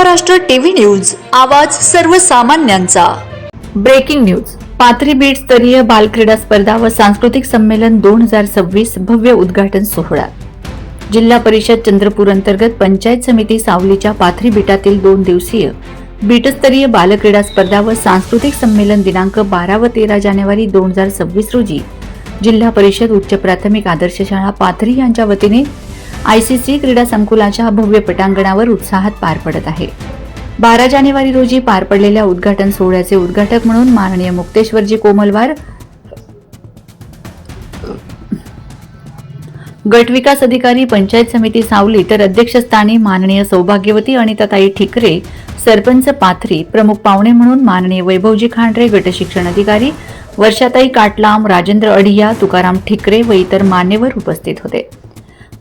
Maharashtra TV news, आवाज सर्वसामान्यांचा। Breaking news. Pathri bit स्तरीय बालक्रीडा स्पर्धा व सांस्कृतिक संमेलन 2026 भव्य उद्घाटन सोहळा। जिल्हा परिषद चंद्रपूर अंतर्गत पंचायत समिती सावलीच्या पाथरी बीटातील 2 दिवसीय बीटस्तरीय बालक्रीडा स्पर्धा व सांस्कृतिक संमेलन दिनांक 12 व 13 जानेवारी 2026 रोजी जिल्हा परिषद उच्च प्राथमिक आदर्श शाळा पाथरी यांच्या वतीने आयसीसी क्रीडा संकुलाच्या भव्य पटांगणावर उत्साहात पार पडत आहे। 12 जानेवारी रोजी पार पडलेल्या उद्घाटन सोहळ्याचे उद्घाटक म्हणून माननीय मुक्तेश्वरजी कोमलवार, गट विकास अधिकारी पंचायत समिती सावली, तर अध्यक्षस्थानी माननीय सौभाग्यवती अनिताताई ठिकरे, सरपंच पाथरी, प्रमुख पाहुणे म्हणून माननीय वैभवजी खांडरे, गट शिक्षण अधिकारी वर्षाताई काटलाम, राजेंद्र अडिया, तुकाराम ठिकरे व इतर मान्यवर उपस्थित होते।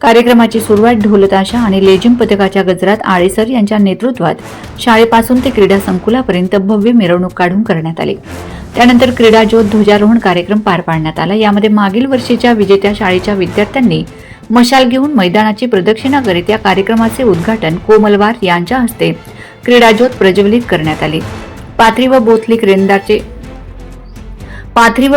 कार्यक्रमाची सुरुवात ढोलताशा आणि लेझिम पथकाच्या गजरात आळेसर यांच्या नेतृत्वात शाळेपासून ते क्रीडा संकुलापर्यंत भव्य मिरवणूक काढून करण्यात आली। त्यानंतर क्रीडा ज्योत ध्वजारोहण कार्यक्रम पार पाडण्यात आला। यामध्ये मागील वर्षीच्या विजेत्या शाळेच्या विद्यार्थ्यांनी मशाल घेऊन मैदानाची प्रदक्षिणा करीत या कार्यक्रमाचे उद्घाटन कोमलवार यांच्या हस्ते क्रीडा ज्योत प्रज्वलित करण्यात आली। पाथरी व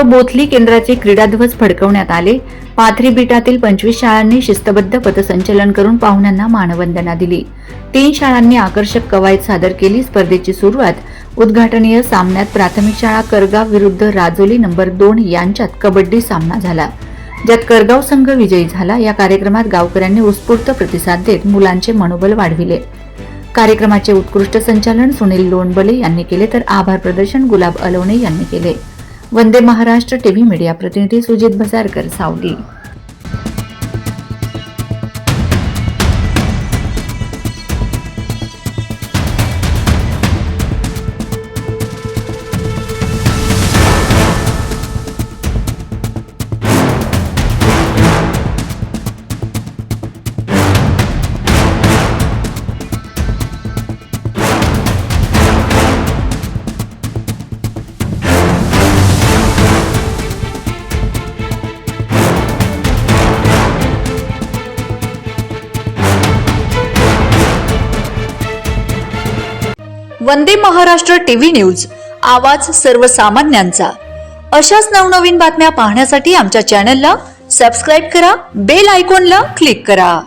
बोथली केंद्राचे क्रीडाध्वज फडकवण्यात आले। पाथरी बीटातील 25 शाळांनी शिस्तबद्ध पथसंचलन करून पाहुण्यांना मानवंदना दिली। 3 शाळांनी आकर्षक कवायत सादर केली। स्पर्धेची सुरुवात उद्घाटनीय सामन्यात प्राथमिक शाळा करगाव विरुद्ध राजोली नंबर 2 यांच्यात कबड्डी सामना झाला, ज्यात करगाव संघ विजयी झाला। या कार्यक्रमात गावकऱ्यांनी उत्स्फूर्त प्रतिसाद देत मुलांचे मनोबल वाढविले। कार्यक्रमाचे उत्कृष्ट संचालन सुनील लोणबले यांनी केले, तर आभार प्रदर्शन गुलाब अलवणे यांनी केले। वंदे महाराष्ट्र टीव्ही मीडिया प्रतिनिधी सुजित बजारकर, सावली। वंदे महाराष्ट्र टीव्ही न्यूज, आवाज सर्वसामान्यांचा। अशाच नवनवीन बातम्या पाहण्यासाठी आमच्या चॅनलला सबस्क्राइब करा, बेल आयकॉनला क्लिक करा।